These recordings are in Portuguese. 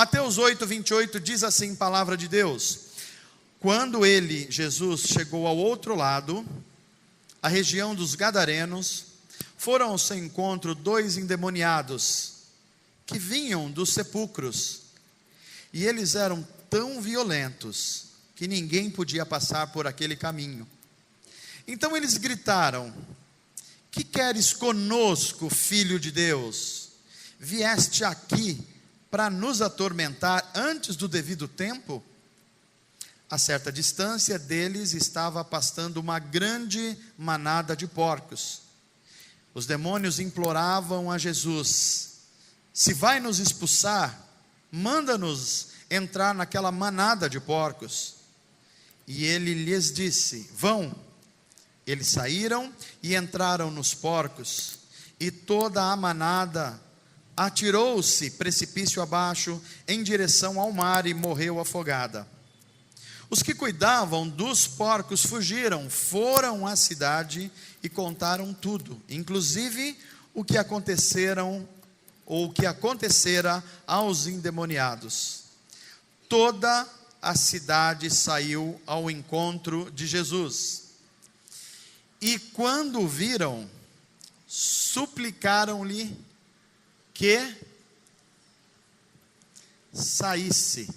Mateus 8, 28 diz assim, palavra de Deus: quando ele, Jesus, chegou ao outro lado, a região dos Gadarenos, foram ao seu encontro 2 endemoniados, que vinham dos sepulcros, e eles eram tão violentos, que ninguém podia passar por aquele caminho. Então eles gritaram: que queres conosco, filho de Deus? Vieste aqui para nos atormentar antes do devido tempo? A certa distância deles estava pastando uma grande manada de porcos. Os demônios imploravam a Jesus: se vai nos expulsar, manda-nos entrar naquela manada de porcos. E ele lhes disse: vão. Eles saíram e entraram nos porcos, e toda a manada atirou-se precipício abaixo em direção ao mar e morreu afogada. Os que cuidavam dos porcos fugiram, foram à cidade e contaram tudo, inclusive o que acontecera aos endemoniados. Toda a cidade saiu ao encontro de Jesus. E quando o viram, suplicaram-lhe que saísse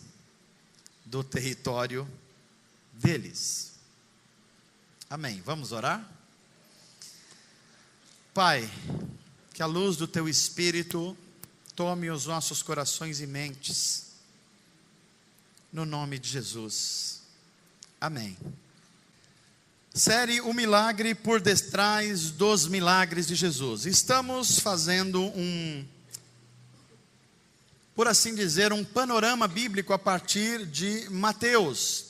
do território deles. Amém. Vamos orar? Pai, que a luz do Teu Espírito tome os nossos corações e mentes, no nome de Jesus. Amém. Série O Milagre por Detrás dos Milagres de Jesus. Estamos fazendo por assim dizer, um panorama bíblico a partir de Mateus.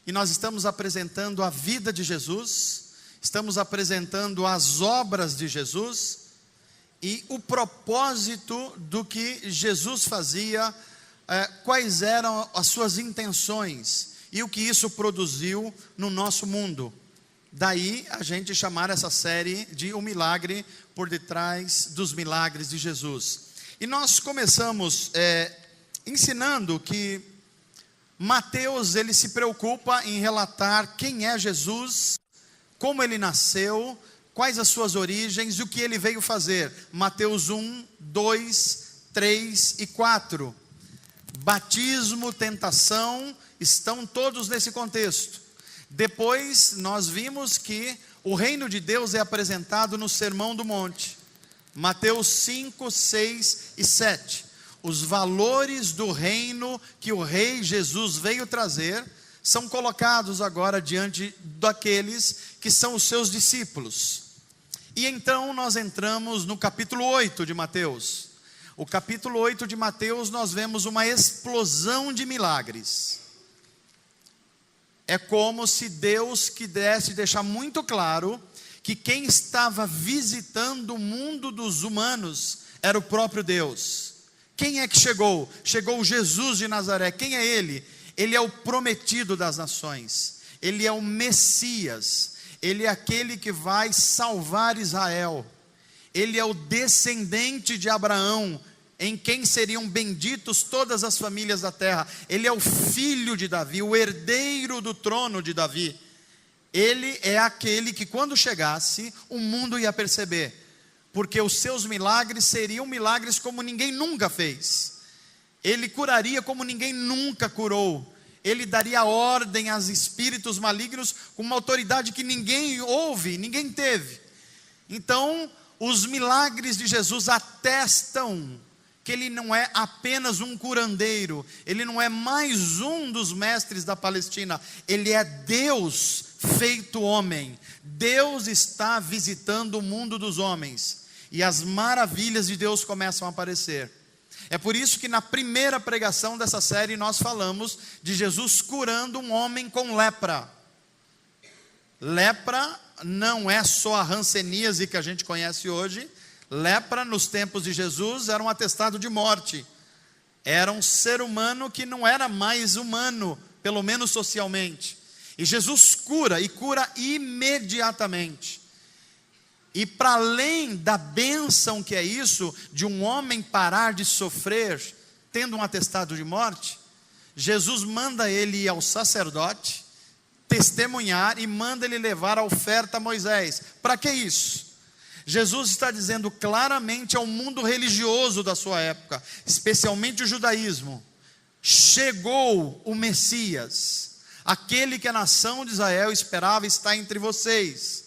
E nós estamos apresentando a vida de Jesus, estamos apresentando as obras de Jesus e o propósito do que Jesus fazia, quais eram as suas intenções e o que isso produziu no nosso mundo. Daí a gente chamar essa série de O Milagre por Detrás dos Milagres de Jesus. E nós começamos ensinando que Mateus, ele se preocupa em relatar quem é Jesus, como ele nasceu, quais as suas origens e o que ele veio fazer. Mateus 1, 2, 3 e 4. Batismo, tentação, estão todos nesse contexto. Depois nós vimos que o reino de Deus é apresentado no Sermão do Monte. Mateus 5, 6 e 7. Os valores do reino que o rei Jesus veio trazer são colocados agora diante daqueles que são os seus discípulos. E então nós entramos no capítulo 8 de Mateus. O capítulo 8 de Mateus nós vemos uma explosão de milagres. É como se Deus quisesse deixar muito claro que quem estava visitando o mundo dos humanos era o próprio Deus. Quem é que chegou? Chegou Jesus de Nazaré. Quem é ele? Ele é o prometido das nações. Ele é o Messias. Ele é aquele que vai salvar Israel. Ele é o descendente de Abraão, em quem seriam benditos todas as famílias da terra. Ele é o filho de Davi, o herdeiro do trono de Davi. Ele é aquele que quando chegasse, o mundo ia perceber, porque os seus milagres seriam milagres como ninguém nunca fez. Ele curaria como ninguém nunca curou. Ele daria ordem aos espíritos malignos com uma autoridade que ninguém houve, ninguém teve. Então, os milagres de Jesus atestam que ele não é apenas um curandeiro, ele não é mais um dos mestres da Palestina, ele é Deus feito homem. Deus está visitando o mundo dos homens, e as maravilhas de Deus começam a aparecer. É por isso que na primeira pregação dessa série nós falamos de Jesus curando um homem com lepra. Lepra não é só a hanseníase que a gente conhece hoje. Lepra nos tempos de Jesus era um atestado de morte. Era um ser humano que não era mais humano, pelo menos socialmente. E Jesus cura, e cura imediatamente. E para além da bênção que é isso, de um homem parar de sofrer, tendo um atestado de morte, Jesus manda ele ir ao sacerdote, testemunhar e manda ele levar a oferta a Moisés. Para que isso? Jesus está dizendo claramente ao mundo religioso da sua época, especialmente o judaísmo: chegou o Messias, aquele que a nação de Israel esperava estar entre vocês.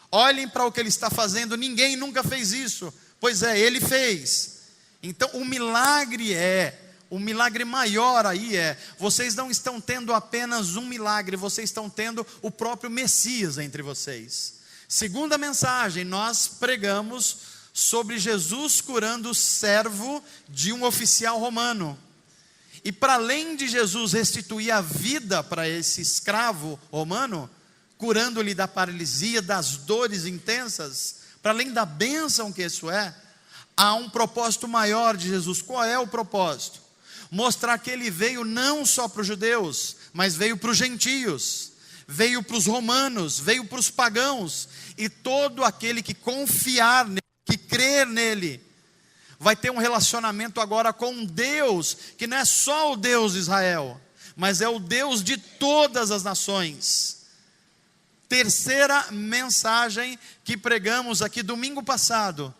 Olhem para o que ele está fazendo, ninguém nunca fez isso. Pois é, ele fez. Então o milagre maior aí vocês não estão tendo apenas um milagre, vocês estão tendo o próprio Messias entre vocês. Segunda mensagem, nós pregamos sobre Jesus curando o servo de um oficial romano. E para além de Jesus restituir a vida para esse escravo romano, curando-lhe da paralisia, das dores intensas, para além da bênção que isso há um propósito maior de Jesus. Qual é o propósito? Mostrar que ele veio não só para os judeus, mas veio para os gentios, veio para os romanos, veio para os pagãos, e todo aquele que confiar nele, que crer nele, vai ter um relacionamento agora com Deus, que não é só o Deus de Israel, mas é o Deus de todas as nações. Terceira mensagem que pregamos aqui domingo passado: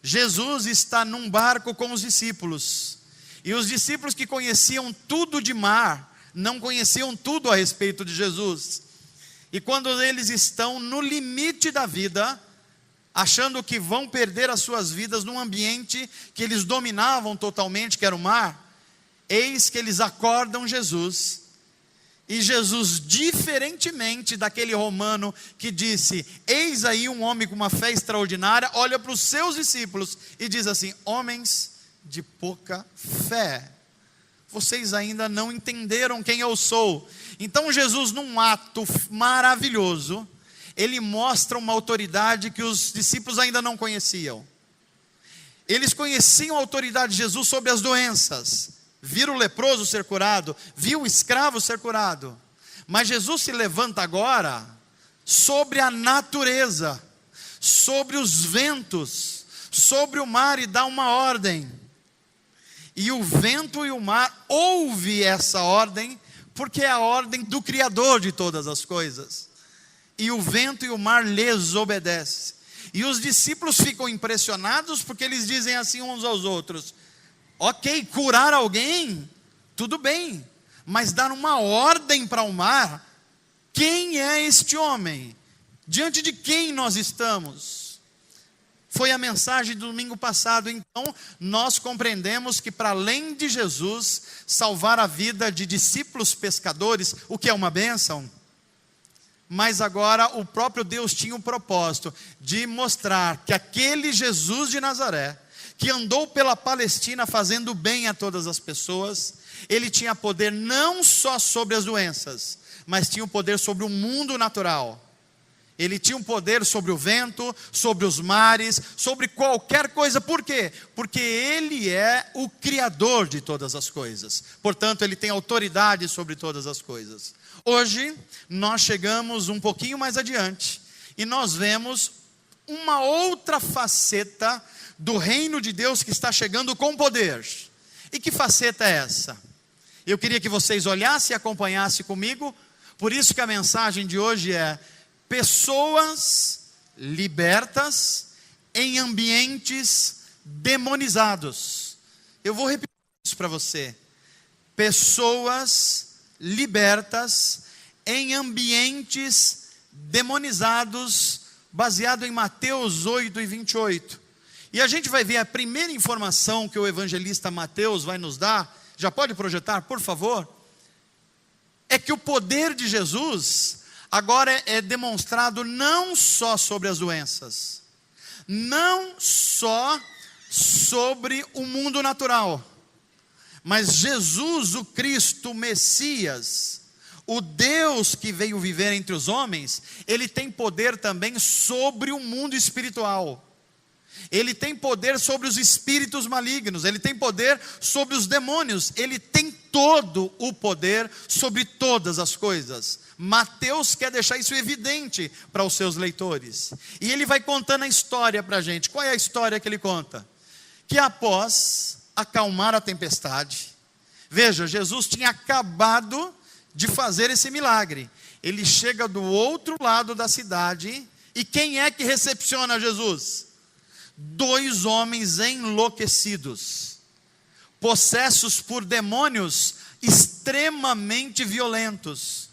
Jesus está num barco com os discípulos, e os discípulos que conheciam tudo de mar, não conheciam tudo a respeito de Jesus. E quando eles estão no limite da vida, achando que vão perder as suas vidas num ambiente que eles dominavam totalmente, que era o mar, eis que eles acordam Jesus. E Jesus, diferentemente daquele romano que disse: eis aí um homem com uma fé extraordinária, olha para os seus discípulos e diz assim: homens de pouca fé, vocês ainda não entenderam quem eu sou. Então Jesus, num ato maravilhoso, ele mostra uma autoridade que os discípulos ainda não conheciam. Eles conheciam a autoridade de Jesus sobre as doenças, viram o leproso ser curado, viu o escravo ser curado, mas Jesus se levanta agora sobre a natureza, sobre os ventos, sobre o mar, e dá uma ordem. E o vento e o mar ouvem essa ordem, porque é a ordem do Criador de todas as coisas. E o vento e o mar lhes obedecem. E os discípulos ficam impressionados, porque eles dizem assim uns aos outros: ok, curar alguém, tudo bem, mas dar uma ordem para o mar, quem é este homem? Diante de quem nós estamos? Foi a mensagem do domingo passado. Então nós compreendemos que, para além de Jesus salvar a vida de discípulos pescadores, o que é uma bênção, mas agora o próprio Deus tinha o propósito de mostrar que aquele Jesus de Nazaré, que andou pela Palestina fazendo bem a todas as pessoas, ele tinha poder não só sobre as doenças, mas tinha o poder sobre o mundo natural. Ele tinha um poder sobre o vento, sobre os mares, sobre qualquer coisa. Por quê? Porque ele é o Criador de todas as coisas. Portanto, ele tem autoridade sobre todas as coisas. Hoje, nós chegamos um pouquinho mais adiante e nós vemos uma outra faceta do reino de Deus que está chegando com poder. E que faceta é essa? Eu queria que vocês olhassem e acompanhassem comigo. Por isso que a mensagem de hoje é: pessoas libertas em ambientes demonizados. Eu vou repetir isso para você. Pessoas libertas em ambientes demonizados, baseado em Mateus 8:28. E a gente vai ver a primeira informação que o evangelista Mateus vai nos dar. Já pode projetar, por favor? É que o poder de Jesus agora é demonstrado não só sobre as doenças, não só sobre o mundo natural, mas Jesus, o Cristo, o Messias, o Deus que veio viver entre os homens, ele tem poder também sobre o mundo espiritual. Ele tem poder sobre os espíritos malignos, ele tem poder sobre os demônios, ele tem todo o poder sobre todas as coisas. Mateus quer deixar isso evidente para os seus leitores. E ele vai contando a história para a gente. Qual é a história que ele conta? Que após acalmar a tempestade. Veja, Jesus tinha acabado de fazer esse milagre. Ele chega do outro lado da cidade, e quem é que recepciona Jesus? 2 homens enlouquecidos, possessos por demônios extremamente violentos.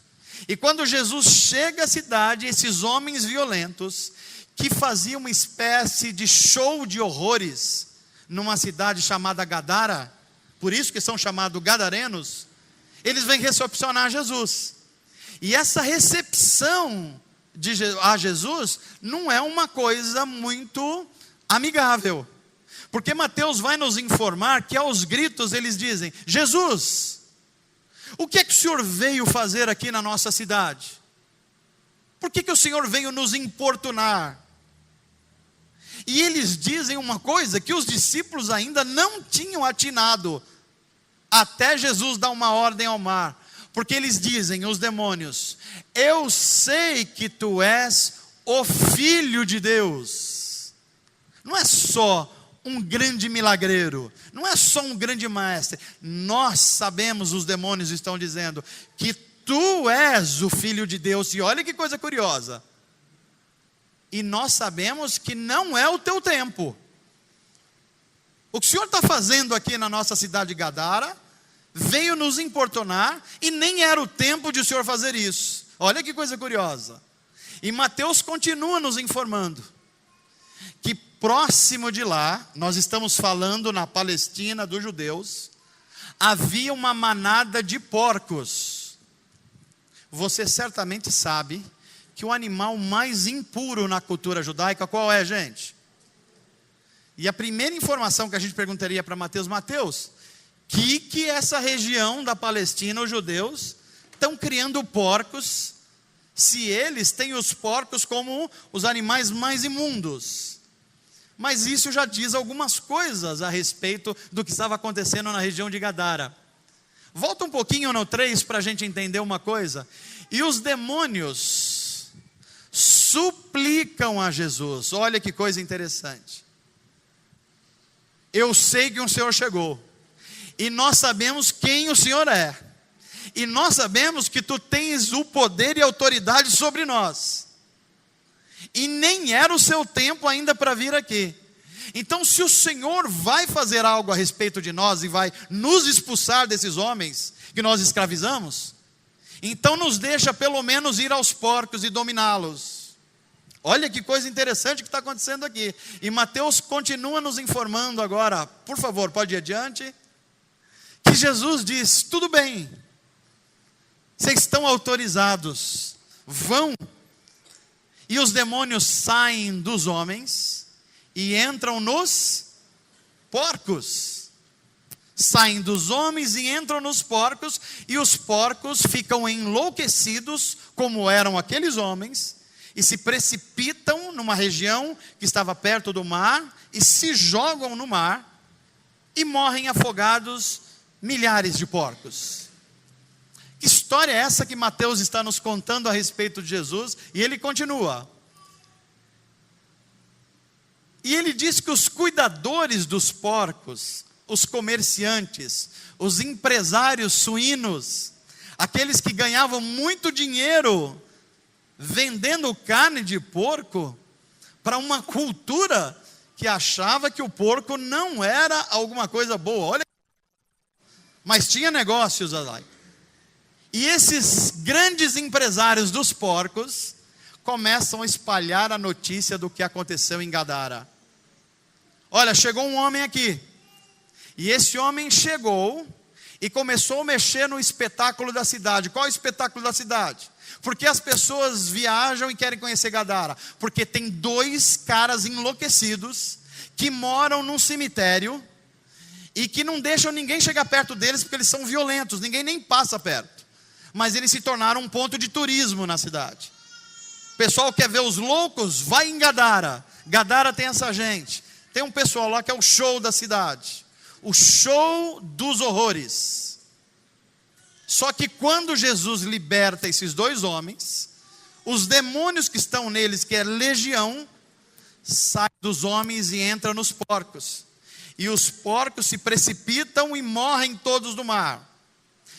E quando Jesus chega à cidade, esses homens violentos, que faziam uma espécie de show de horrores, numa cidade chamada Gadara, por isso que são chamados gadarenos, eles vêm recepcionar Jesus. E essa recepção a Jesus não é uma coisa muito amigável, porque Mateus vai nos informar que aos gritos eles dizem: Jesus, o que é que o Senhor veio fazer aqui na nossa cidade? Por que o Senhor veio nos importunar? E eles dizem uma coisa que os discípulos ainda não tinham atinado, até Jesus dar uma ordem ao mar. Porque eles dizem, os demônios: eu sei que tu és o Filho de Deus. Não é só um grande milagreiro, não é só um grande mestre. Nós sabemos, os demônios estão dizendo, que tu és o Filho de Deus. E olha que coisa curiosa. E nós sabemos que não é o teu tempo. O que o Senhor está fazendo aqui na nossa cidade de Gadara veio nos importunar, e nem era o tempo de o Senhor fazer isso. Olha que coisa curiosa. E Mateus continua nos informando que próximo de lá, nós estamos falando na Palestina dos judeus, havia uma manada de porcos. Você certamente sabe que o animal mais impuro na cultura judaica, qual é, gente? E a primeira informação que a gente perguntaria para Mateus: Mateus, que essa região da Palestina, os judeus, estão criando porcos, se eles têm os porcos como os animais mais imundos? Mas isso já diz algumas coisas a respeito do que estava acontecendo na região de Gadara. Volta um pouquinho no 3 para a gente entender uma coisa. E os demônios suplicam a Jesus. Olha que coisa interessante. Eu sei que o Senhor chegou, e nós sabemos quem o Senhor é, e nós sabemos que tu tens o poder e a autoridade sobre nós, e nem era o seu tempo ainda para vir aqui. Então, se o Senhor vai fazer algo a respeito de nós e vai nos expulsar desses homens que nós escravizamos, então nos deixa pelo menos ir aos porcos e dominá-los. Olha que coisa interessante que está acontecendo aqui. E Mateus continua nos informando agora, por favor, pode ir adiante, que Jesus diz: tudo bem, vocês estão autorizados, vão. E os demônios saem dos homens e entram nos porcos. Saem dos homens e entram nos porcos, e os porcos ficam enlouquecidos, como eram aqueles homens, e se precipitam numa região que estava perto do mar, e se jogam no mar, e morrem afogados milhares de porcos. Que história é essa que Mateus está nos contando a respeito de Jesus? E ele continua. E ele diz que os cuidadores dos porcos, os comerciantes, os empresários suínos, aqueles que ganhavam muito dinheiro vendendo carne de porco para uma cultura que achava que o porco não era alguma coisa boa. Olha, mas tinha negócios lá. E esses grandes empresários dos porcos começam a espalhar a notícia do que aconteceu em Gadara. Olha, chegou um homem aqui. E esse homem chegou e começou a mexer no espetáculo da cidade. Qual é o espetáculo da cidade? Porque as pessoas viajam e querem conhecer Gadara? Porque tem 2 caras enlouquecidos que moram num cemitério e que não deixam ninguém chegar perto deles porque eles são violentos, ninguém nem passa perto. Mas eles se tornaram um ponto de turismo na cidade. O pessoal quer ver os loucos, vai em Gadara. Gadara tem essa gente. Tem um pessoal lá que é o show da cidade. O show dos horrores. Só que quando Jesus liberta esses 2 homens, os demônios que estão neles, que é legião, saem dos homens e entram nos porcos. e os porcos se precipitam e morrem todos no mar.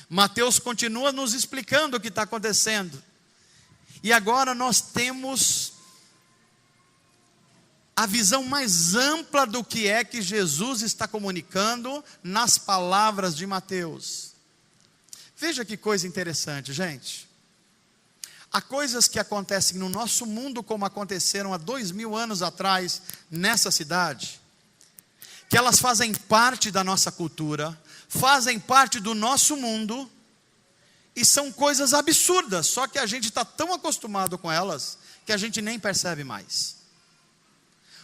Mateus continua nos explicando o que está acontecendo. E agora nós temos a visão mais ampla do que é que Jesus está comunicando nas palavras de Mateus. Veja que coisa interessante, gente. Há coisas que acontecem no nosso mundo como aconteceram há 2000 anos atrás nessa cidade, que elas fazem parte da nossa cultura, fazem parte do nosso mundo, e são coisas absurdas, só que a gente está tão acostumado com elas, que a gente nem percebe mais.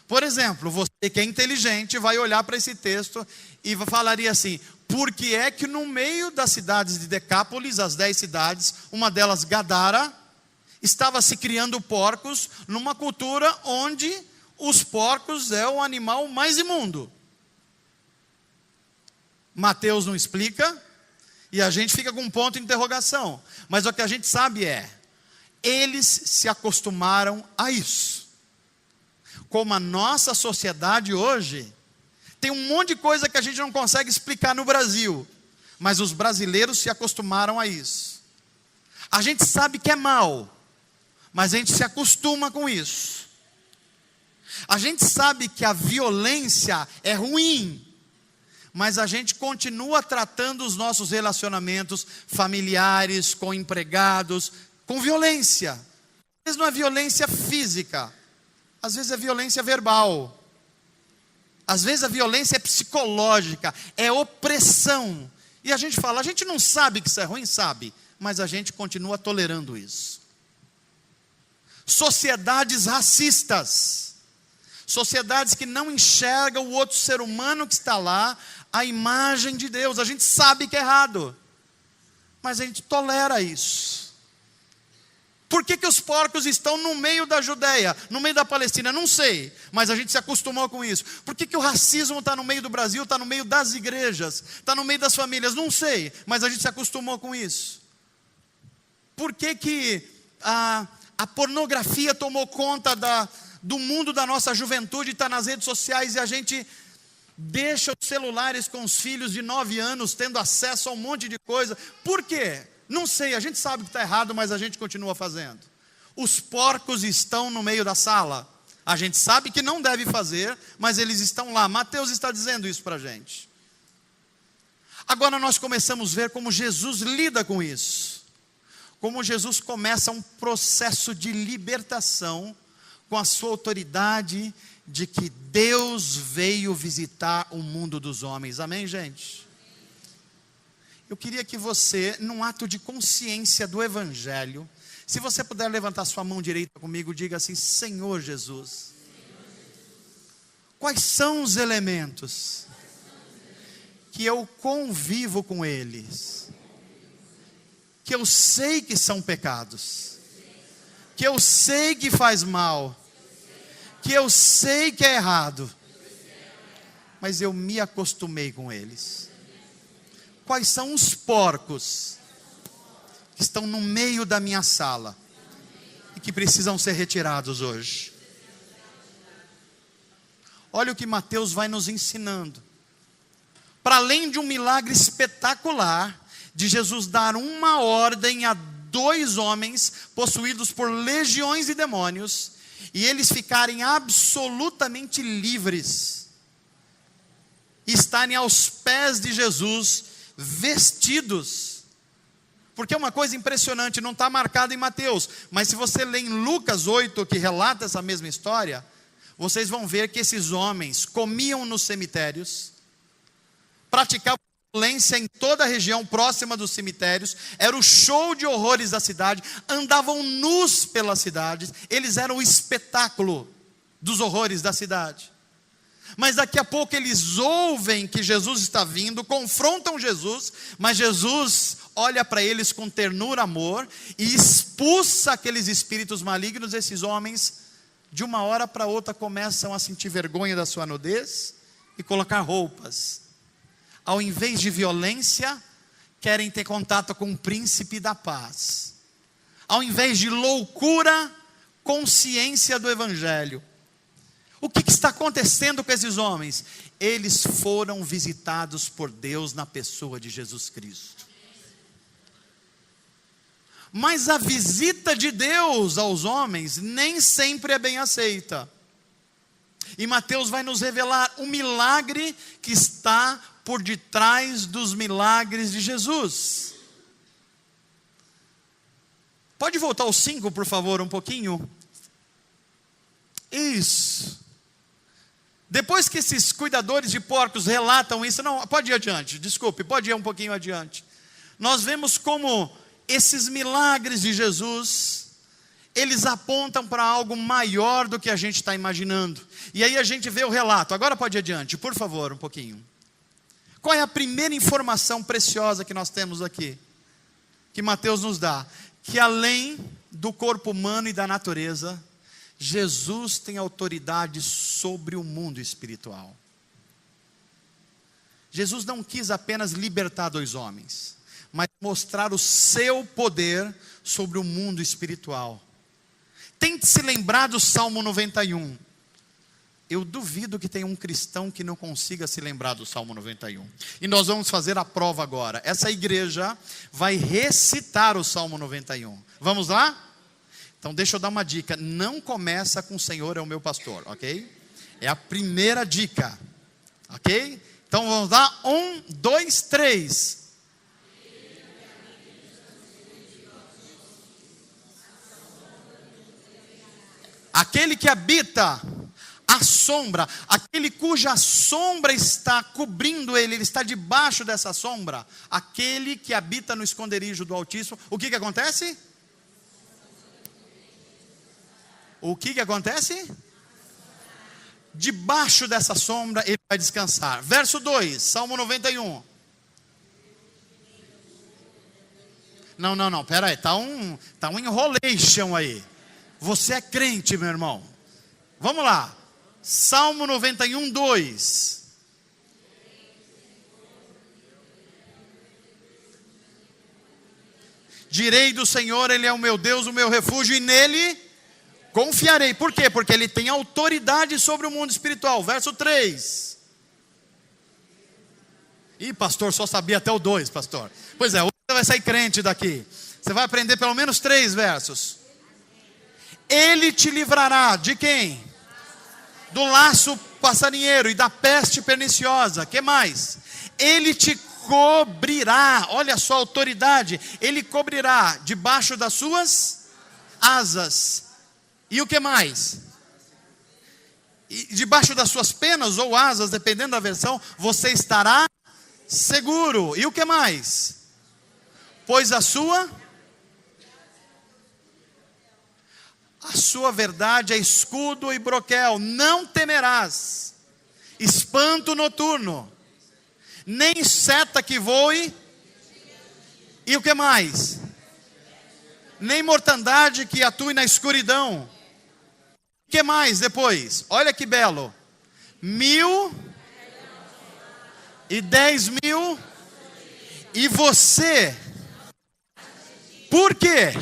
Por exemplo, você que é inteligente, vai olhar para esse texto, e falaria assim, por que é que no meio das cidades de Decápolis, as 10 cidades, uma delas Gadara, estava se criando porcos, numa cultura onde os porcos é o animal mais imundo? Mateus não explica, e a gente fica com um ponto de interrogação. Mas o que a gente sabe é, eles se acostumaram a isso. Como a nossa sociedade hoje, tem um monte de coisa que a gente não consegue explicar no Brasil, mas os brasileiros se acostumaram a isso. A gente sabe que é mal, mas a gente se acostuma com isso. A gente sabe que a violência é ruim, mas a gente continua tratando os nossos relacionamentos familiares, com empregados, com violência. Às vezes não é violência física, às vezes é violência verbal, às vezes a violência é psicológica, é opressão. E a gente fala, a gente não sabe que isso é ruim, sabe, mas a gente continua tolerando isso. Sociedades racistas, sociedades que não enxergam o outro ser humano que está lá, a imagem de Deus. A gente sabe que é errado, mas a gente tolera isso. Por que os porcos estão no meio da Judeia, no meio da Palestina? Não sei, mas a gente se acostumou com isso. Por que o racismo está no meio do Brasil, está no meio das igrejas, está no meio das famílias? Não sei, mas a gente se acostumou com isso. Por que a pornografia tomou conta do mundo da nossa juventude, está nas redes sociais, e a gente deixa os celulares com os filhos de 9 anos, tendo acesso a um monte de coisa? Por quê? Não sei, a gente sabe que está errado, mas a gente continua fazendo. Os porcos estão no meio da sala, a gente sabe que não deve fazer, mas eles estão lá. Mateus está dizendo isso para a gente. Agora nós começamos a ver como Jesus lida com isso, como Jesus começa um processo de libertação, com a sua autoridade de que Deus veio visitar o mundo dos homens. Amém, gente? Eu queria que você, num ato de consciência do Evangelho, se você puder levantar sua mão direita comigo, diga assim: Senhor Jesus, quais são os elementos que eu convivo com eles, que eu sei que são pecados, que eu sei que faz mal, que eu sei que é errado, mas eu me acostumei com eles? Quais são os porcos que estão no meio da minha sala e que precisam ser retirados hoje? Olha o que Mateus vai nos ensinando. Para além de um milagre espetacular, de Jesus dar uma ordem a 2 homens possuídos por legiões de demônios, e eles ficarem absolutamente livres, e estarem aos pés de Jesus, vestidos. Porque é uma coisa impressionante, não está marcado em Mateus, mas se você ler em Lucas 8, que relata essa mesma história, vocês vão ver que esses homens comiam nos cemitérios, praticavam violência em toda a região próxima dos cemitérios, era o show de horrores da cidade, andavam nus pelas cidades, eles eram o espetáculo dos horrores da cidade. Mas daqui a pouco eles ouvem que Jesus está vindo, confrontam Jesus, mas Jesus olha para eles com ternura, amor, e expulsa aqueles espíritos malignos. Esses homens, de uma hora para outra, começam a sentir vergonha da sua nudez e colocar roupas. Ao invés de violência, querem ter contato com o príncipe da paz. Ao invés de loucura, consciência do evangelho. O que está acontecendo com esses homens? eles foram visitados por Deus na pessoa de Jesus Cristo. Mas a visita de Deus aos homens nem sempre é bem aceita. E Mateus vai nos revelar o milagre que está por detrás dos milagres de Jesus. Pode voltar ao 5, por favor, um pouquinho? Isso. Depois que esses cuidadores de porcos relatam isso, não, pode ir adiante, desculpe, pode ir um pouquinho adiante. Nós vemos como esses milagres de Jesus, eles apontam para algo maior do que a gente está imaginando. E aí a gente vê o relato. Agora pode ir adiante, por favor, um pouquinho. Qual é a primeira informação preciosa que nós temos aqui? Que Mateus nos dá? Que além do corpo humano e da natureza, Jesus tem autoridade sobre o mundo espiritual. Jesus não quis apenas libertar 2 homens, mas mostrar o seu poder sobre o mundo espiritual. Tente se lembrar do Salmo 91. Eu duvido que tenha um cristão que não consiga se lembrar do Salmo 91. E nós vamos fazer a prova agora. Essa igreja vai recitar o Salmo 91. Vamos lá? Então deixa eu dar uma dica. Não começa com o Senhor é o meu pastor, ok? É a primeira dica, ok? Então vamos lá, 1, 2, 3. Aquele que habita a sombra, aquele cuja sombra está cobrindo ele, ele está debaixo dessa sombra, aquele que habita no esconderijo do Altíssimo, o que acontece? O que acontece? Debaixo dessa sombra ele vai descansar. Verso 2, Salmo 91. Não, pera aí, tá um enrolation aí. Você é crente, meu irmão. Vamos lá. Salmo 91, 2. Direi do Senhor, Ele é o meu Deus, o meu refúgio, e nele confiarei. Por quê? Porque Ele tem autoridade sobre o mundo espiritual. Verso 3. Ih, pastor, só sabia até o 2, pastor. Pois é, hoje você vai sair crente daqui. Você vai aprender pelo menos 3 versos. Ele te livrará de quem? Do laço passarinheiro e da peste perniciosa. Que mais? Ele te cobrirá. Olha a sua autoridade. Ele cobrirá debaixo das suas asas. E o que mais? E debaixo das suas penas ou asas, dependendo da versão, você estará seguro. E o que mais? Pois a sua verdade é escudo e broquel. Não temerás espanto noturno, nem seta que voe. E o que mais? Nem mortandade que atue na escuridão. O que mais depois? Olha que belo. 1.000 e 10.000. E você, por quê?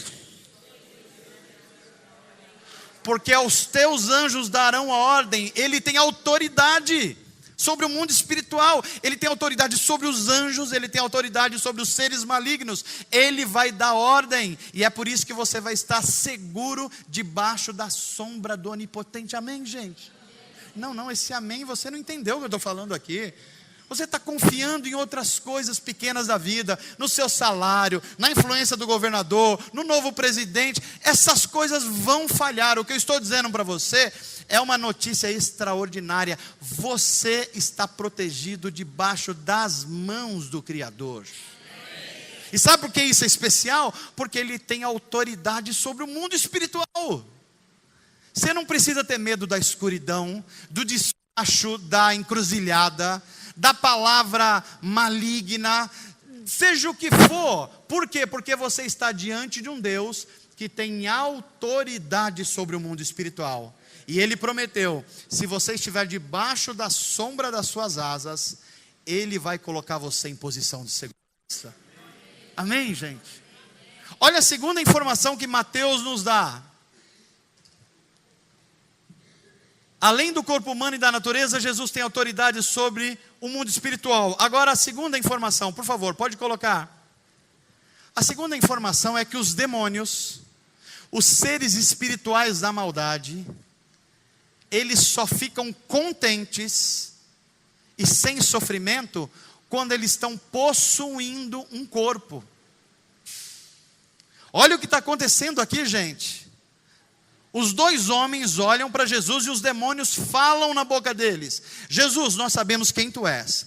Porque aos teus anjos darão a ordem. Ele tem autoridade sobre o mundo espiritual. Ele tem autoridade sobre os anjos. Ele tem autoridade sobre os seres malignos. Ele vai dar ordem. E é por isso que você vai estar seguro debaixo da sombra do Onipotente. Amém, gente? Não, esse amém você não entendeu o que eu estou falando aqui. Você está confiando em outras coisas pequenas da vida, no seu salário, na influência do governador, no novo presidente. Essas coisas vão falhar. O que eu estou dizendo para você é uma notícia extraordinária. Você está protegido debaixo das mãos do Criador. E sabe por que isso é especial? Porque Ele tem autoridade sobre o mundo espiritual. Você não precisa ter medo da escuridão, do despacho, da encruzilhada, da palavra maligna, seja o que for. Por quê? Porque você está diante de um Deus que tem autoridade sobre o mundo espiritual. E Ele prometeu, se você estiver debaixo da sombra das suas asas, Ele vai colocar você em posição de segurança. Amém, gente? Olha a segunda informação que Mateus nos dá. Além do corpo humano e da natureza, Jesus tem autoridade sobre o mundo espiritual. Agora, a segunda informação, por favor, pode colocar. A segunda informação é que os demônios, os seres espirituais da maldade, eles só ficam contentes e sem sofrimento quando eles estão possuindo um corpo. Olha o que está acontecendo aqui, gente. Os dois homens olham para Jesus e os demônios falam na boca deles: Jesus, nós sabemos quem tu és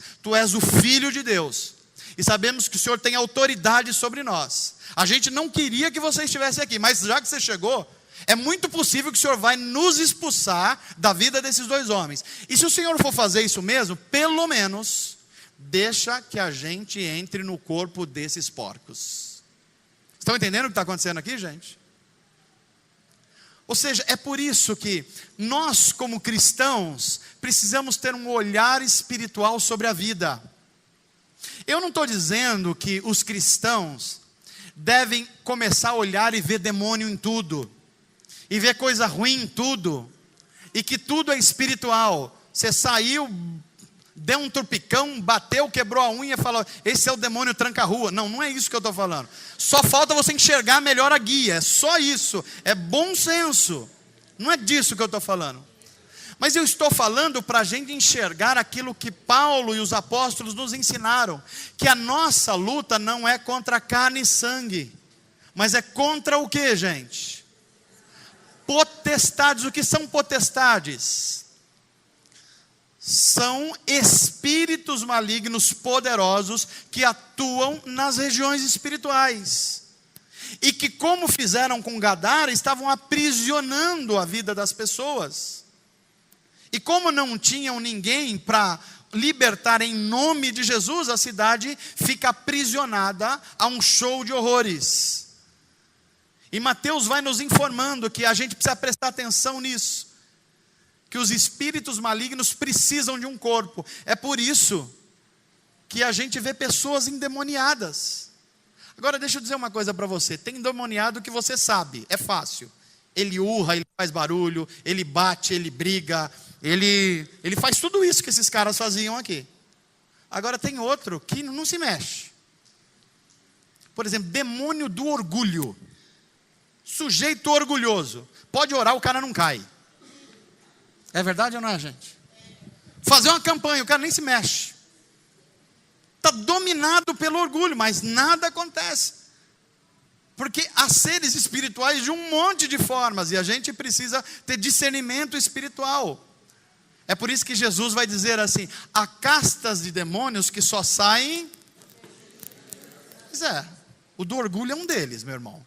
o Filho de Deus, e sabemos que o Senhor tem autoridade sobre nós. A gente não queria que você estivesse aqui, mas já que você chegou, é muito possível que o Senhor vai nos expulsar da vida desses dois homens. E se o Senhor for fazer isso mesmo, pelo menos, deixa que a gente entre no corpo desses porcos. Estão entendendo o que está acontecendo aqui, gente? Ou seja, é por isso que nós, como cristãos, precisamos ter um olhar espiritual sobre a vida. Eu não estou dizendo que os cristãos devem começar a olhar e ver demônio em tudo, e ver coisa ruim em tudo, e que tudo é espiritual. Você saiu, deu um tropicão, bateu, quebrou a unha e falou: esse é o demônio tranca-rua. Não, não é isso que eu estou falando. Só falta você enxergar melhor a guia, é só isso, é bom senso. Não é disso que eu estou falando. Mas eu estou falando para a gente enxergar aquilo que Paulo e os apóstolos nos ensinaram, que a nossa luta não é contra carne e sangue, mas é contra o que, gente? Potestades. O que são potestades? São espíritos malignos poderosos que atuam nas regiões espirituais. E que, como fizeram com Gadara, estavam aprisionando a vida das pessoas. E como não tinham ninguém para libertar em nome de Jesus, a cidade fica aprisionada a um show de horrores. E Mateus vai nos informando que a gente precisa prestar atenção nisso, que os espíritos malignos precisam de um corpo. É por isso que a gente vê pessoas endemoniadas. Agora deixa eu dizer uma coisa para você: tem endemoniado que você sabe, é fácil. Ele urra, ele faz barulho, ele bate, ele briga, ele faz tudo isso que esses caras faziam aqui. Agora tem outro que não se mexe. Por exemplo, demônio do orgulho. Sujeito orgulhoso. Pode orar, o cara não cai. É verdade ou não é, gente? Fazer uma campanha, o cara nem se mexe. Está dominado pelo orgulho, mas nada acontece. Porque há seres espirituais de um monte de formas, e a gente precisa ter discernimento espiritual. É por isso que Jesus vai dizer assim: há castas de demônios que só saem. Pois é, o do orgulho é um deles, meu irmão.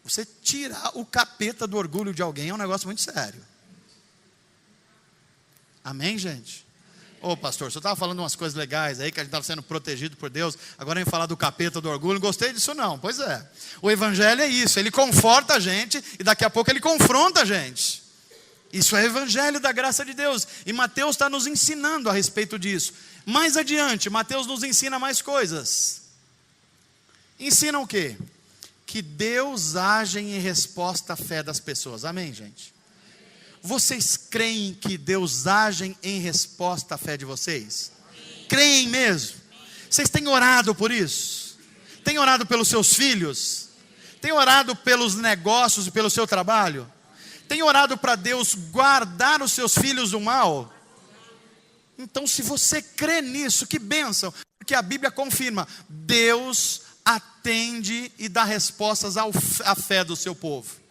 Você tirar o capeta do orgulho de alguém é um negócio muito sério. Amém, gente? Ô pastor, você estava falando umas coisas legais aí, que a gente estava sendo protegido por Deus, agora vem falar do capeta do orgulho, não gostei disso não. Pois é, o evangelho é isso, ele conforta a gente e daqui a pouco ele confronta a gente. Isso é evangelho da graça de Deus, e Mateus está nos ensinando a respeito disso. Mais adiante, Mateus nos ensina mais coisas. Ensina o quê? Que Deus age em resposta à fé das pessoas. Amém, gente? Vocês creem que Deus age em resposta à fé de vocês? Creem mesmo? Vocês têm orado por isso? Têm orado pelos seus filhos? Têm orado pelos negócios e pelo seu trabalho? Têm orado para Deus guardar os seus filhos do mal? Então, se você crê nisso, que bênção, porque a Bíblia confirma: Deus atende e dá respostas à fé do seu povo.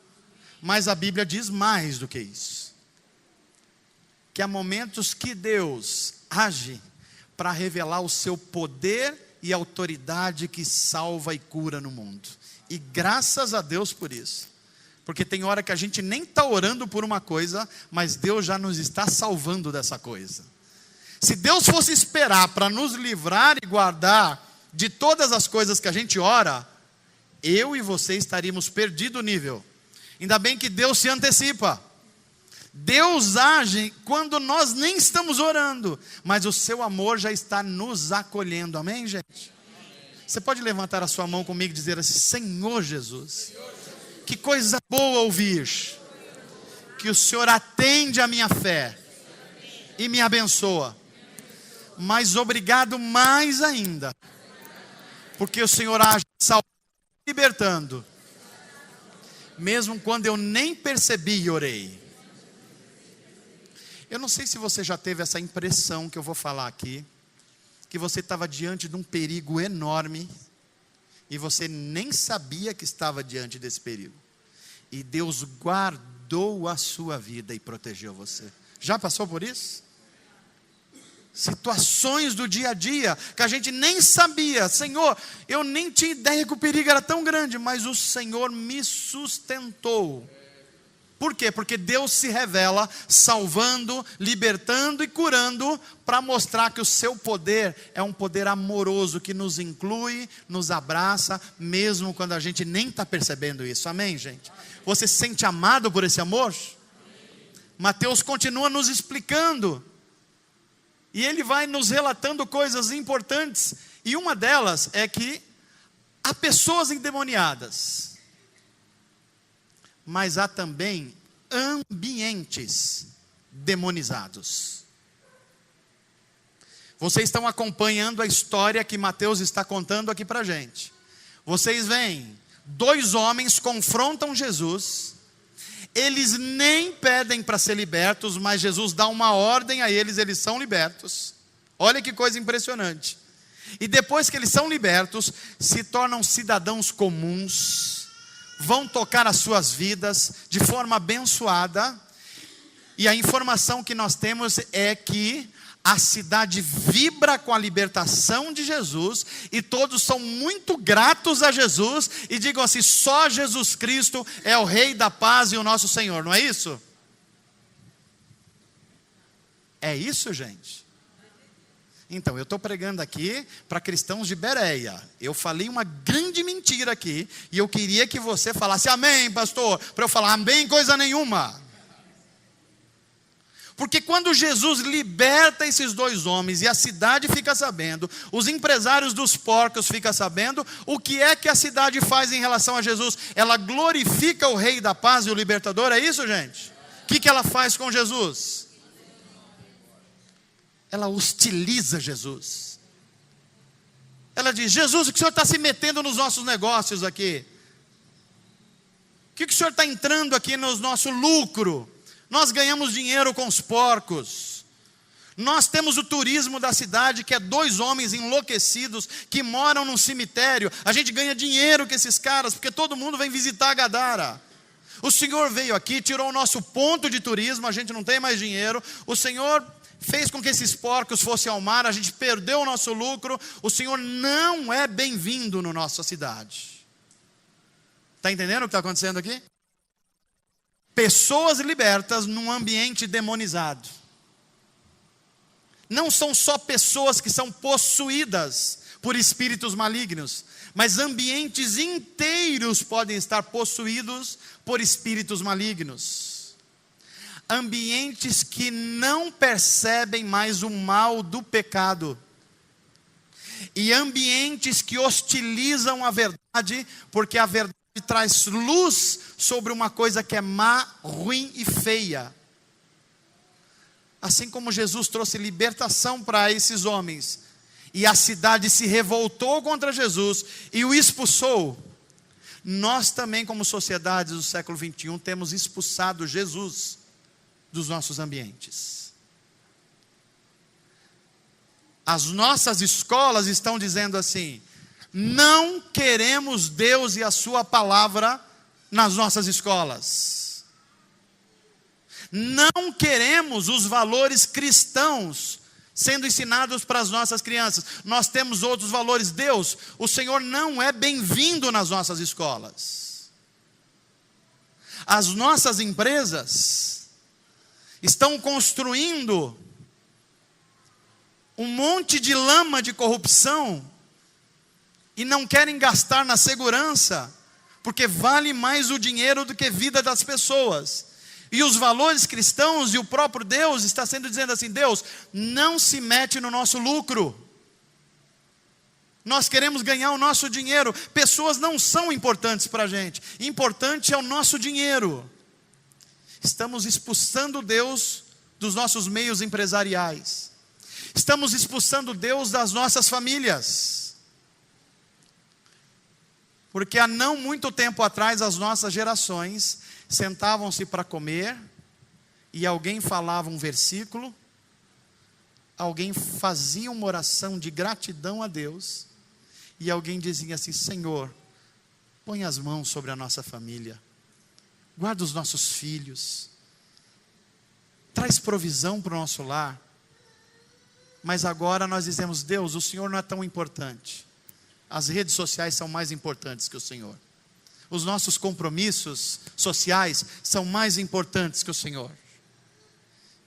Mas a Bíblia diz mais do que isso, que há momentos que Deus age para revelar o seu poder e autoridade que salva e cura no mundo. E graças a Deus por isso, porque tem hora que a gente nem está orando por uma coisa, mas Deus já nos está salvando dessa coisa. Se Deus fosse esperar para nos livrar e guardar de todas as coisas que a gente ora, eu e você estaríamos perdido o nível. Ainda bem que Deus se antecipa. Deus age quando nós nem estamos orando, mas o seu amor já está nos acolhendo. Amém, gente? Você pode levantar a sua mão comigo e dizer assim: Senhor Jesus, que coisa boa ouvir que o Senhor atende a minha fé e me abençoa. Mas obrigado mais ainda, porque o Senhor age salvando e libertando, mesmo quando eu nem percebi e orei. Eu não sei se você já teve essa impressão que eu vou falar aqui, que você estava diante de um perigo enorme, e você nem sabia que estava diante desse perigo, e Deus guardou a sua vida e protegeu você. Já passou por isso? Situações do dia a dia, que a gente nem sabia. Senhor, eu nem tinha ideia que o perigo era tão grande, mas o Senhor me sustentou. Por quê? Porque Deus se revela salvando, libertando e curando, para mostrar que o seu poder é um poder amoroso, que nos inclui, nos abraça, mesmo quando a gente nem está percebendo isso. Amém, gente? Você se sente amado por esse amor? Mateus continua nos explicando, e ele vai nos relatando coisas importantes, e uma delas é que há pessoas endemoniadas, mas há também ambientes demonizados. Vocês estão acompanhando a história que Mateus está contando aqui para a gente. Vocês veem, 2 homens confrontam Jesus, eles nem pedem para ser libertos, mas Jesus dá uma ordem a eles, eles são libertos. Olha que coisa impressionante. E depois que eles são libertos, se tornam cidadãos comuns, vão tocar as suas vidas de forma abençoada, e a informação que nós temos é que a cidade vibra com a libertação de Jesus, e todos são muito gratos a Jesus, e digam assim: só Jesus Cristo é o Rei da paz e o nosso Senhor, não é isso? É isso, gente? Então, eu estou pregando aqui para cristãos de Bereia. Eu falei uma grande mentira aqui, e eu queria que você falasse amém, pastor, para eu falar amém coisa nenhuma. Porque quando Jesus liberta esses 2 homens, e a cidade fica sabendo, os empresários dos porcos ficam sabendo, o que é que a cidade faz em relação a Jesus? Ela glorifica o Rei da paz e o libertador, é isso, gente? O que ela faz com Jesus? Ela hostiliza Jesus. Ela diz: Jesus, o que o Senhor está se metendo nos nossos negócios aqui? O que o Senhor está entrando aqui no nosso lucro? Nós ganhamos dinheiro com os porcos. Nós temos o turismo da cidade, que é 2 homens enlouquecidos que moram num cemitério. A gente ganha dinheiro com esses caras, porque todo mundo vem visitar Gadara. O Senhor veio aqui, tirou o nosso ponto de turismo, a gente não tem mais dinheiro. O Senhor fez com que esses porcos fossem ao mar, a gente perdeu o nosso lucro. O Senhor não é bem-vindo na nossa cidade. Está entendendo o que está acontecendo aqui? Pessoas libertas num ambiente demonizado. Não são só pessoas que são possuídas por espíritos malignos, mas ambientes inteiros podem estar possuídos por espíritos malignos. Ambientes que não percebem mais o mal do pecado, e ambientes que hostilizam a verdade, porque a verdade traz luz sobre uma coisa que é má, ruim e feia. Assim como Jesus trouxe libertação para esses homens, e a cidade se revoltou contra Jesus e o expulsou, nós também, como sociedades do século 21, temos expulsado Jesus dos nossos ambientes. As nossas escolas estão dizendo assim: não queremos Deus e a sua palavra nas nossas escolas. Não queremos os valores cristãos sendo ensinados para as nossas crianças. Nós temos outros valores. Deus, o Senhor não é bem-vindo nas nossas escolas. As nossas empresas estão construindo um monte de lama de corrupção e não querem gastar na segurança, porque vale mais o dinheiro do que a vida das pessoas. E os valores cristãos e o próprio Deus está sendo dizendo assim: Deus, não se mete no nosso lucro. Nós queremos ganhar o nosso dinheiro. Pessoas não são importantes para a gente. Importante é o nosso dinheiro. estamos expulsando Deus dos nossos meios empresariais, estamos expulsando Deus das nossas famílias, porque há não muito tempo atrás as nossas gerações sentavam-se para comer, e alguém falava um versículo, alguém fazia uma oração de gratidão a Deus, e alguém dizia assim: Senhor, põe as mãos sobre a nossa família, guarda os nossos filhos, traz provisão para o nosso lar. Mas agora nós dizemos: Deus, o Senhor não é tão importante, as redes sociais são mais importantes que o Senhor, os nossos compromissos sociais são mais importantes que o Senhor.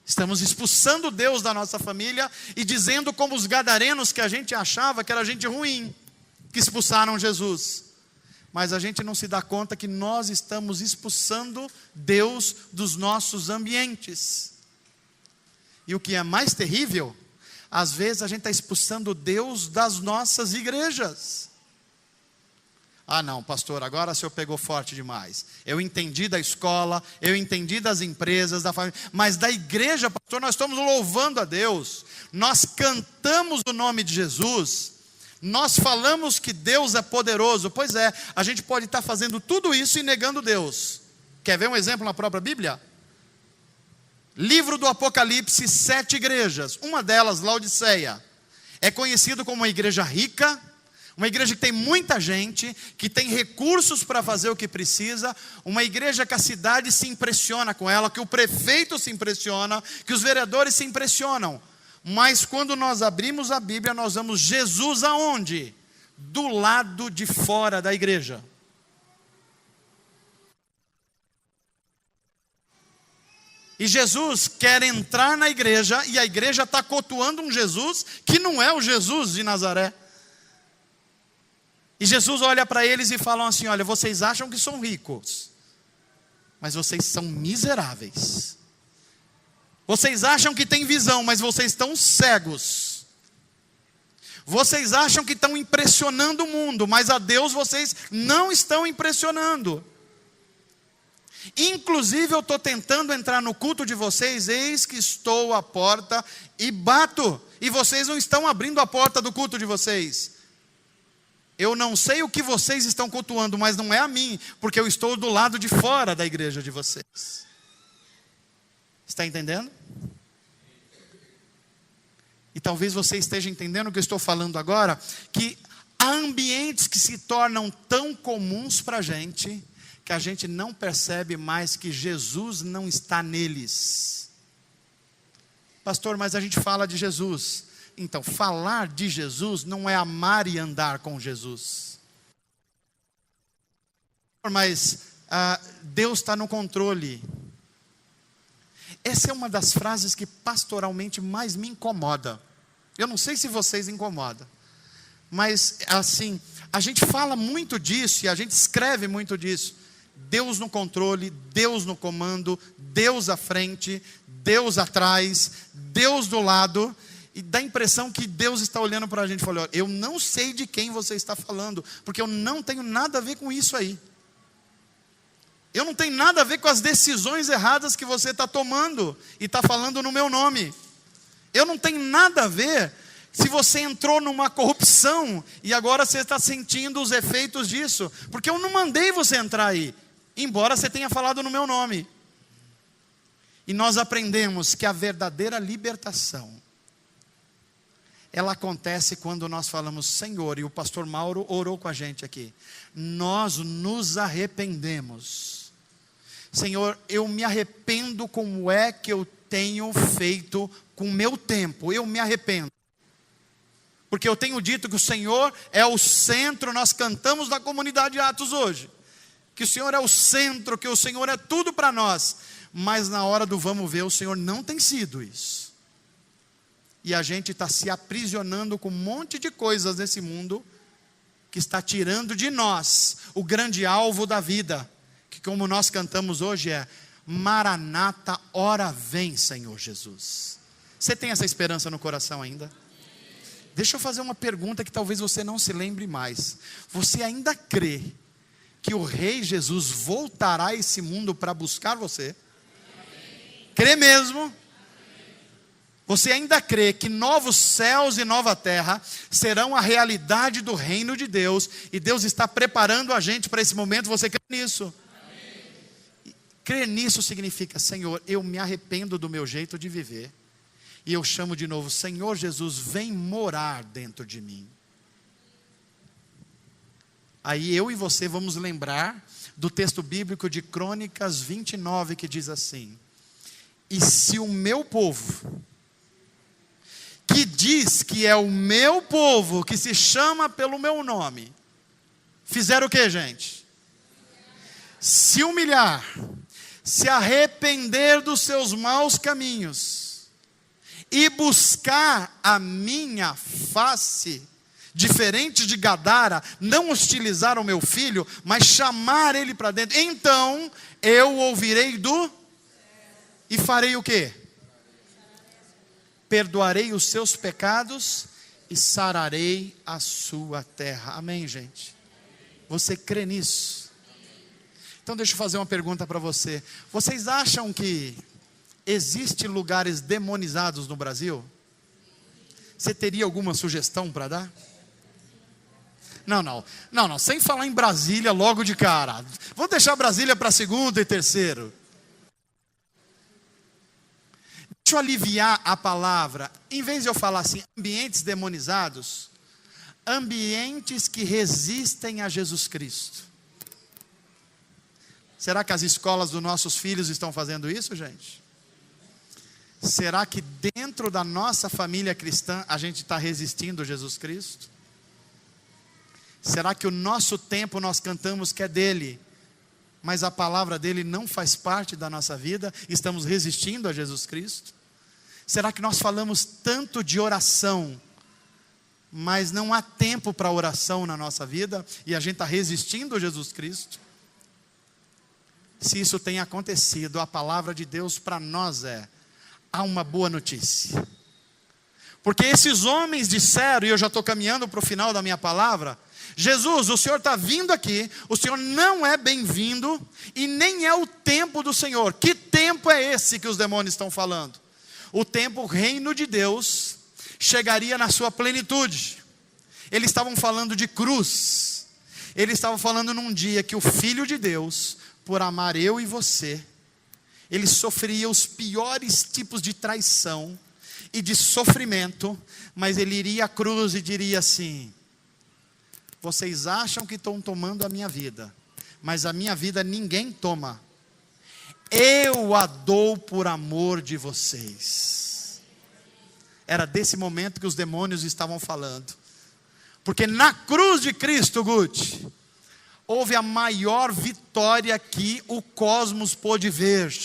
Estamos expulsando Deus da nossa família e dizendo como os gadarenos, que a gente achava que era gente ruim, que expulsaram Jesus. Mas a gente não se dá conta que nós estamos expulsando Deus dos nossos ambientes. E o que é mais terrível, às vezes a gente está expulsando Deus das nossas igrejas. Ah não, pastor, agora o senhor pegou forte demais. Eu entendi da escola, eu entendi das empresas, da família, mas da igreja, pastor, nós estamos louvando a Deus, nós cantamos o nome de Jesus, nós falamos que Deus é poderoso. Pois é, a gente pode estar fazendo tudo isso e negando Deus. Quer ver um exemplo na própria Bíblia? Livro do Apocalipse, 7 igrejas, uma delas, Laodiceia, é conhecido como uma igreja rica, uma igreja que tem muita gente, que tem recursos para fazer o que precisa, uma igreja que a cidade se impressiona com ela, que o prefeito se impressiona, que os vereadores se impressionam. Mas quando nós abrimos a Bíblia, nós vemos Jesus aonde? Do lado de fora da igreja. E Jesus quer entrar na igreja, e a igreja está cultuando um Jesus que não é o Jesus de Nazaré. E Jesus olha para eles e fala assim: olha, vocês acham que são ricos, mas vocês são miseráveis. Vocês acham que têm visão, mas vocês estão cegos. Vocês acham que estão impressionando o mundo, mas a Deus vocês não estão impressionando. Inclusive eu estou tentando entrar no culto de vocês, eis que estou à porta e bato, e vocês não estão abrindo a porta do culto de vocês. Eu não sei o que vocês estão cultuando, mas não é a mim, porque eu estou do lado de fora da igreja de vocês. Está entendendo? E talvez você esteja entendendo o que eu estou falando agora, que há ambientes que se tornam tão comuns para a gente, que a gente não percebe mais que Jesus não está neles. Pastor, mas a gente fala de Jesus. Então, falar de Jesus não é amar e andar com Jesus. Mas Deus está no controle. Essa é uma das frases que pastoralmente mais me incomoda. Eu não sei se vocês incomodam, mas assim, a gente fala muito disso e a gente escreve muito disso. Deus no controle, Deus no comando, Deus à frente, Deus atrás, Deus do lado. E dá a impressão que Deus está olhando para a gente e falando: eu não sei de quem você está falando, porque eu não tenho nada a ver com isso aí. Eu não tenho nada a ver com as decisões erradas que você está tomando e está falando no meu nome. Eu não tenho nada a ver se você entrou numa corrupção e agora você está sentindo os efeitos disso, porque eu não mandei você entrar aí, embora você tenha falado no meu nome. E nós aprendemos que a verdadeira libertação, ela acontece quando nós falamos: Senhor, e o pastor Mauro orou com a gente aqui, nós nos arrependemos. Senhor, eu me arrependo como é que eu tenho feito com o meu tempo, eu me arrependo. Porque eu tenho dito que o Senhor é o centro, nós cantamos na comunidade Atos hoje, que o Senhor é o centro, que o Senhor é tudo para nós, mas na hora do vamos ver, o Senhor não tem sido isso. E a gente está se aprisionando com um monte de coisas nesse mundo, que está tirando de nós o grande alvo da vida, que como nós cantamos hoje é: Maranata, ora vem, Senhor Jesus. Você tem essa esperança no coração ainda? Deixa eu fazer uma pergunta que talvez você não se lembre mais. Você ainda crê que o Rei Jesus voltará a esse mundo para buscar você? Crê mesmo? Você ainda crê que novos céus e nova terra serão a realidade do reino de Deus, e Deus está preparando a gente para esse momento? Você crê nisso? Amém. Crer nisso significa: Senhor, eu me arrependo do meu jeito de viver, e eu chamo de novo: Senhor Jesus, vem morar dentro de mim. Aí eu e você vamos lembrar do texto bíblico de Crônicas 29, que diz assim: e se o meu povo, que diz que é o meu povo, que se chama pelo meu nome, fizer o que, gente? Se humilhar, se arrepender dos seus maus caminhos, e buscar a minha face, diferente de Gadara, não hostilizar o meu filho, mas chamar ele para dentro, então eu ouvirei e farei o quê? Perdoarei os seus pecados e sararei a sua terra. Amém, gente? Você crê nisso? Então deixa eu fazer uma pergunta para você. Vocês acham que existem lugares demonizados no Brasil? Você teria alguma sugestão para dar? Não, sem falar em Brasília logo de cara. Vamos deixar Brasília para segundo e terceiro. Deixa eu aliviar a palavra. Em vez de eu falar assim, ambientes demonizados, ambientes que resistem a Jesus Cristo. Será que as escolas dos nossos filhos estão fazendo isso, gente? Será que dentro da nossa família cristã a gente está resistindo a Jesus Cristo? Será que o nosso tempo nós cantamos que é dele, mas a palavra dele não faz parte da nossa vida? Estamos resistindo a Jesus Cristo? Será que nós falamos tanto de oração, mas não há tempo para oração na nossa vida, e a gente está resistindo a Jesus Cristo? Se isso tem acontecido, a palavra de Deus para nós há uma boa notícia. Porque esses homens disseram, e eu já estou caminhando para o final da minha palavra: Jesus, o Senhor está vindo aqui, o Senhor não é bem-vindo, e nem é o tempo do Senhor. Que tempo é esse que os demônios estão falando? O tempo, o reino de Deus chegaria na sua plenitude. Eles estavam falando de cruz. Eles estavam falando num dia que o Filho de Deus, por amar eu e você, ele sofreria os piores tipos de traição e de sofrimento, mas ele iria à cruz e diria assim: vocês acham que estão tomando a minha vida, mas a minha vida ninguém toma. Eu a dou por amor de vocês. Era desse momento que os demônios estavam falando. Porque na cruz de Cristo, Guti, houve a maior vitória que o cosmos pôde ver.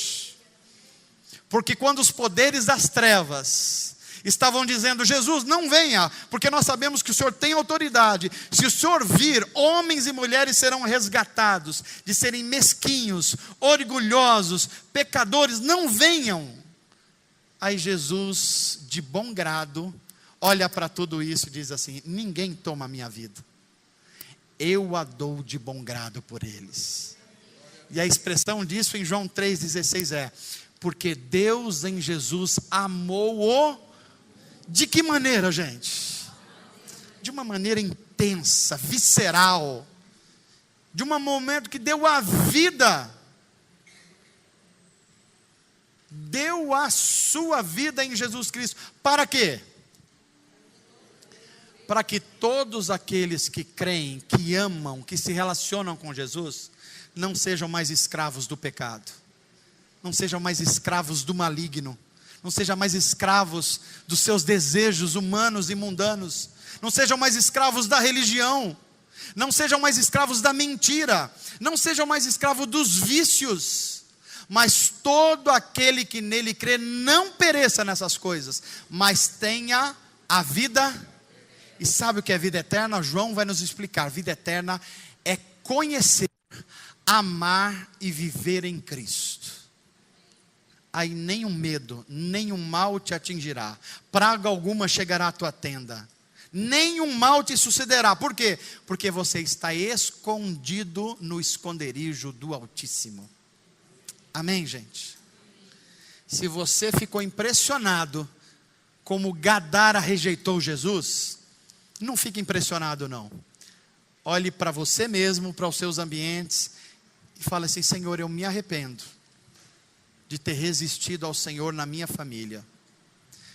Porque quando os poderes das trevas estavam dizendo: Jesus, não venha, porque nós sabemos que o Senhor tem autoridade. Se o Senhor vir, homens e mulheres serão resgatados de serem mesquinhos, orgulhosos, pecadores. Não venham. Aí Jesus, de bom grado, olha para tudo isso e diz assim: ninguém toma a minha vida, eu a dou de bom grado por eles. E a expressão disso em João 3,16 é: porque Deus em Jesus amou-o. De que maneira, gente? De uma maneira intensa, visceral. De um momento que deu a vida. Deu a sua vida em Jesus Cristo. Para quê? Para que todos aqueles que creem, que amam, que se relacionam com Jesus, não sejam mais escravos do pecado. Não sejam mais escravos do maligno. Não sejam mais escravos dos seus desejos humanos e mundanos. Não sejam mais escravos da religião. Não sejam mais escravos da mentira. Não sejam mais escravos dos vícios. Mas todo aquele que nele crê não pereça nessas coisas, mas tenha a vida. E sabe o que é vida eterna? João vai nos explicar. Vida eterna é conhecer, amar e viver em Cristo. Aí nenhum medo, nenhum mal te atingirá, praga alguma chegará à tua tenda, nenhum mal te sucederá. Por quê? Porque você está escondido no esconderijo do Altíssimo. Amém, gente? Se você ficou impressionado como Gadara rejeitou Jesus, não fique impressionado não. Olhe para você mesmo, para os seus ambientes e fale assim: Senhor, eu me arrependo de ter resistido ao Senhor na minha família.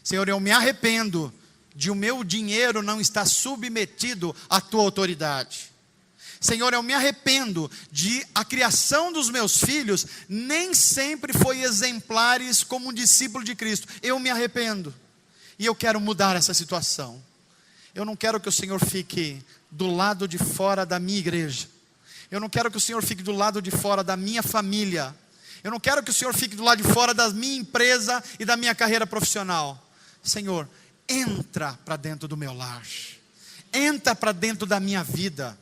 Senhor, eu me arrependo de o meu dinheiro não estar submetido à tua autoridade. Senhor, eu me arrependo de a criação dos meus filhos nem sempre foi exemplares como um discípulo de Cristo. Eu me arrependo e eu quero mudar essa situação. Eu não quero que o Senhor fique do lado de fora da minha igreja. Eu não quero que o Senhor fique do lado de fora da minha família. Eu não quero que o Senhor fique do lado de fora da minha empresa e da minha carreira profissional. Senhor, entra para dentro do meu lar. Entra para dentro da minha vida.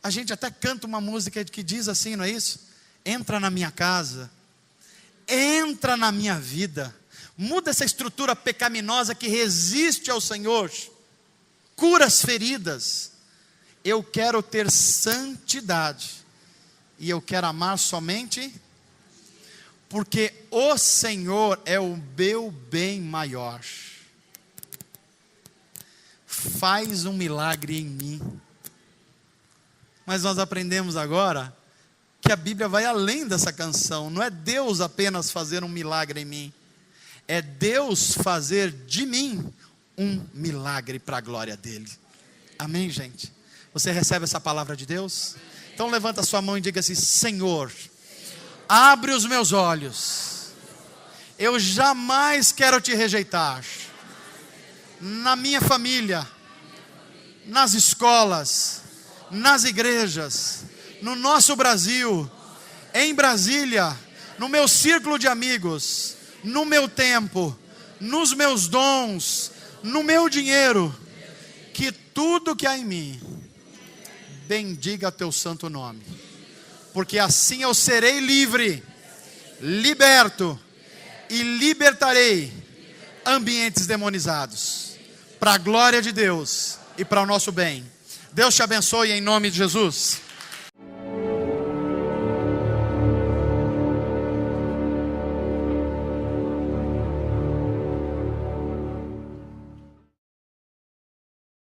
A gente até canta uma música que diz assim, não é isso? Entra na minha casa. Entra na minha vida. Muda essa estrutura pecaminosa que resiste ao Senhor. Cura as feridas. Eu quero ter santidade. E eu quero amar somente porque o Senhor é o meu bem maior. Faz um milagre em mim. Mas nós aprendemos agora que a Bíblia vai além dessa canção. Não é Deus apenas fazer um milagre em mim. É Deus fazer de mim um milagre para a glória dele. Amém, gente? Você recebe essa palavra de Deus? Então levanta a sua mão e diga assim: Senhor, abre os meus olhos. Eu jamais quero te rejeitar. Na minha família, nas escolas, nas igrejas, no nosso Brasil, em Brasília, no meu círculo de amigos, no meu tempo, nos meus dons, no meu dinheiro, que tudo que há em mim bendiga teu santo nome, porque assim eu serei livre, liberto e libertarei ambientes demonizados, para a glória de Deus e para o nosso bem. Deus te abençoe em nome de Jesus.